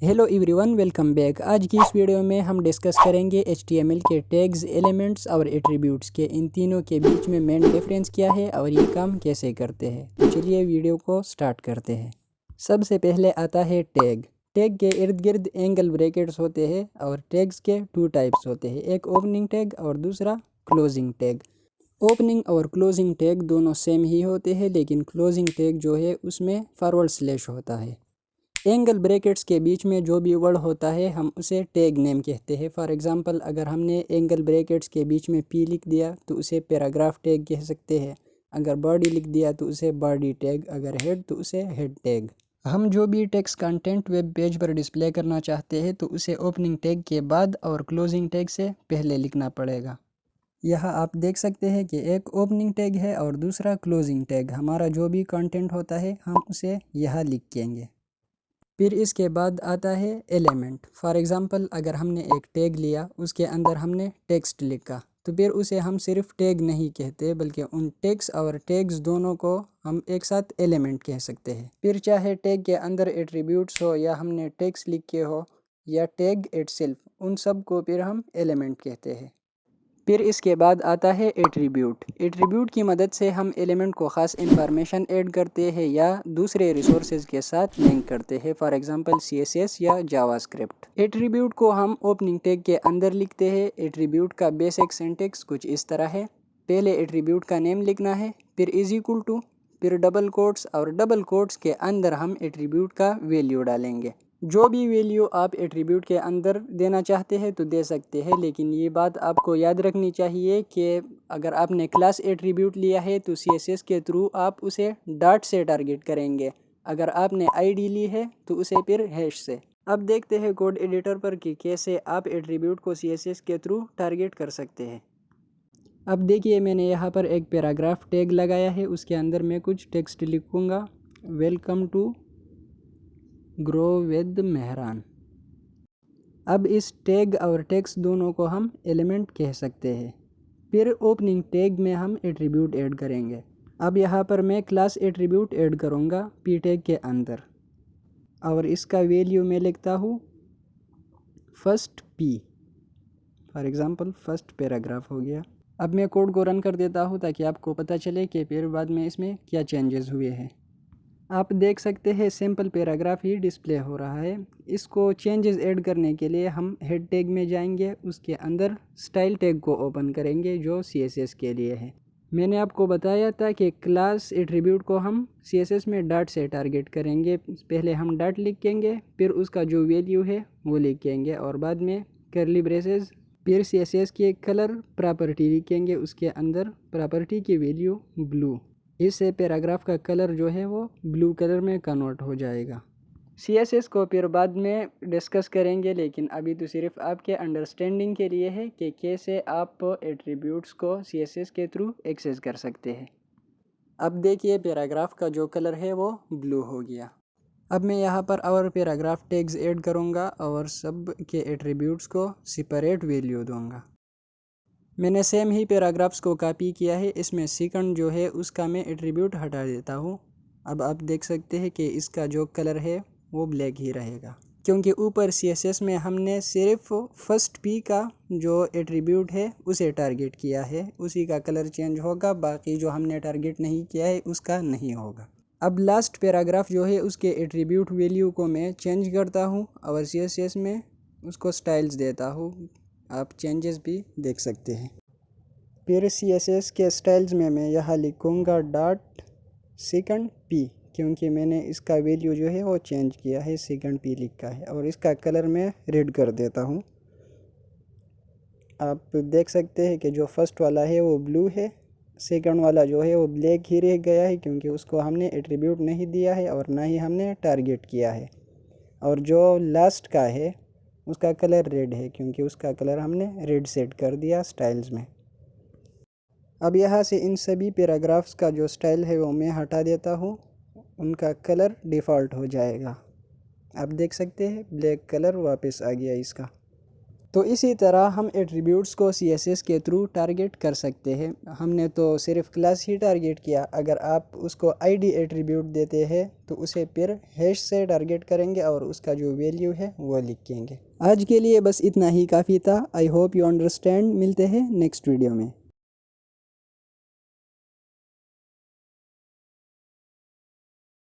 Hello everyone, welcome back. आज की इस वीडियो में हम डिस्कस करेंगे HTML के टैग्स, एलिमेंट्स और एट्रीब्यूट्स के इन तीनों के बीच में मेन डिफरेंस क्या है और ये काम कैसे करते हैं। तो चलिए वीडियो को स्टार्ट करते हैं। सबसे पहले आता है टैग। टैग के इर्द गिर्द एंगल ब्रैकेट्स होते हैं और टैग्स के टू टाइप्स होते हैं, एक ओपनिंग टैग और दूसरा क्लोजिंग टैग। ओपनिंग और क्लोजिंग टैग दोनों सेम ही होते हैं, लेकिन क्लोजिंग टैग जो है उसमें फॉरवर्ड स्लैश होता है। एंगल ब्रैकेट्स के बीच में जो भी वर्ड होता है हम उसे टैग नेम कहते हैं। फॉर एग्जांपल, अगर हमने एंगल ब्रैकेट्स के बीच में पी लिख दिया तो उसे पैराग्राफ टैग कह सकते हैं। अगर बॉडी लिख दिया तो उसे बॉडी टैग, अगर हेड तो उसे हेड टैग। हम जो भी टेक्स्ट कंटेंट वेब पेज पर डिस्प्ले करना चाहते हैं तो उसे ओपनिंग टैग के बाद और क्लोजिंग टैग से पहले लिखना पड़ेगा। यहाँ आप देख सकते हैं कि एक ओपनिंग टैग है और दूसरा क्लोजिंग टैग। हमारा जो भी कंटेंट होता है हम उसे यहाँ लिखेंगे। फिर इसके बाद आता है एलिमेंट। फॉर एग्ज़ाम्पल, अगर हमने एक टैग लिया, उसके अंदर हमने टेक्स्ट लिखा, तो फिर उसे हम सिर्फ टैग नहीं कहते बल्कि उन टेक्स्ट और टैग्स दोनों को हम एक साथ एलिमेंट कह सकते हैं। फिर चाहे टैग के अंदर एट्रीब्यूट्स हो या हमने टेक्स्ट लिखे हो या टैग इटसेल्फ, उन सब को फिर हम एलिमेंट कहते हैं। फिर इसके बाद आता है एट्रीब्यूट। एट्रीब्यूट की मदद से हम एलिमेंट को ख़ास इंफॉर्मेशन ऐड करते हैं या दूसरे रिसोर्सेज के साथ लिंक करते हैं। फॉर एग्जांपल CSS या जावास्क्रिप्ट। एट्रीब्यूट को हम ओपनिंग टैग के अंदर लिखते हैं। एट्रीब्यूट का बेसिक सिंटेक्स कुछ इस तरह है। पहले एट्रीब्यूट का नेम लिखना है, फिर इज इक्वल टू, फिर डबल कोट्स, और डबल कोट्स के अंदर हम एट्रीब्यूट का वैल्यू डालेंगे। जो भी वैल्यू आप एट्रीब्यूट के अंदर देना चाहते हैं तो दे सकते हैं, लेकिन ये बात आपको याद रखनी चाहिए कि अगर आपने क्लास एट्रीब्यूट लिया है तो CSS के थ्रू आप उसे डॉट से टारगेट करेंगे। अगर आपने ID ली है तो उसे फिर हैश से। अब देखते हैं कोड एडिटर पर कि कैसे आप एट्रीब्यूट को CSS के थ्रू टारगेट कर सकते हैं। अब देखिए, मैंने यहाँ पर एक पैराग्राफ टैग लगाया है, उसके अंदर मैं कुछ टेक्स्ट लिखूँगा। Welcome to grow with Mehran. अब इस टैग और टेक्स्ट दोनों को हम एलिमेंट कह सकते हैं। फिर ओपनिंग टैग में हम एट्रीब्यूट ऐड करेंगे। अब यहाँ पर मैं क्लास एट्रीब्यूट ऐड करूँगा पी टैग के अंदर, और इसका वैल्यू मैं लिखता हूँ first P। For example first paragraph हो गया। अब मैं कोड को रन कर देता हूँ ताकि आपको पता चले कि फिर बाद में इसमें क्या चेंजेस हुए हैं। आप देख सकते हैं सिंपल पैराग्राफ ही डिस्प्ले हो रहा है। इसको चेंजेस ऐड करने के लिए हम हेड टैग में जाएंगे, उसके अंदर स्टाइल टैग को ओपन करेंगे जो CSS के लिए है। मैंने आपको बताया था कि क्लास एट्रीब्यूट को हम CSS में डॉट से टारगेट करेंगे। पहले हम डॉट लिखेंगे, फिर उसका जो वैल्यू है वो लिखेंगे और बाद में कर्ली ब्रेसेस, फिर CSS की एक कलर प्रॉपर्टी लिखेंगे, उसके अंदर प्रॉपर्टी की वैल्यू ब्लू। इससे पैराग्राफ का कलर जो है वो ब्लू कलर में कन्वर्ट हो जाएगा। CSS को फिर बाद में डिस्कस करेंगे, लेकिन अभी तो सिर्फ आपके अंडरस्टैंडिंग के लिए है कि कैसे आप एट्रीब्यूट्स को CSS के थ्रू एक्सेस कर सकते हैं। अब देखिए, पैराग्राफ का जो कलर है वो ब्लू हो गया। अब मैं यहाँ पर और पैराग्राफ टैग्स ऐड करूँगा और सब के एट्रीब्यूट्स को सेपरेट वैल्यू दूँगा। मैंने सेम ही पैराग्राफ्स को कॉपी किया है। इसमें सेकंड जो है उसका मैं एट्रीब्यूट हटा देता हूँ। अब आप देख सकते हैं कि इसका जो कलर है वो ब्लैक ही रहेगा, क्योंकि ऊपर CSS में हमने सिर्फ फर्स्ट P का जो एट्रीब्यूट है उसे टारगेट किया है, उसी का कलर चेंज होगा, बाकी जो हमने टारगेट नहीं किया है उसका नहीं होगा। अब लास्ट पैराग्राफ जो है उसके एट्रीब्यूट वैल्यू को मैं चेंज करता हूँ और CSS में उसको स्टाइल्स देता हूँ। आप चेंजेस भी देख सकते हैं। फिर CSS के स्टाइल्स में मैं यहाँ लिखूँगा डॉट सेकंड P, क्योंकि मैंने इसका वैल्यू जो है वो चेंज किया है, सेकंड P लिखा है, और इसका कलर मैं रेड कर देता हूँ। आप देख सकते हैं कि जो फर्स्ट वाला है वो ब्लू है, सेकंड वाला जो है वो ब्लैक ही रह गया है, क्योंकि उसको हमने एट्रीब्यूट नहीं दिया है और ना ही हमने टारगेट किया है। और जो लास्ट का है उसका कलर रेड है, क्योंकि उसका कलर हमने रेड सेट कर दिया स्टाइल्स में। अब यहाँ से इन सभी पैराग्राफ्स का जो स्टाइल है वो मैं हटा देता हूँ, उनका कलर डिफ़ॉल्ट हो जाएगा। आप देख सकते हैं ब्लैक कलर वापस आ गया इसका। तो इसी तरह हम एट्रीब्यूट्स को CSS के थ्रू टारगेट कर सकते हैं। हमने तो सिर्फ क्लास ही टारगेट किया, अगर आप उसको ID एट्रीब्यूट देते हैं तो उसे फिर हैश से टारगेट करेंगे और उसका जो वैल्यू है वो लिखेंगे। आज के लिए बस इतना ही काफ़ी था। I hope you understand. मिलते हैं नेक्स्ट वीडियो में।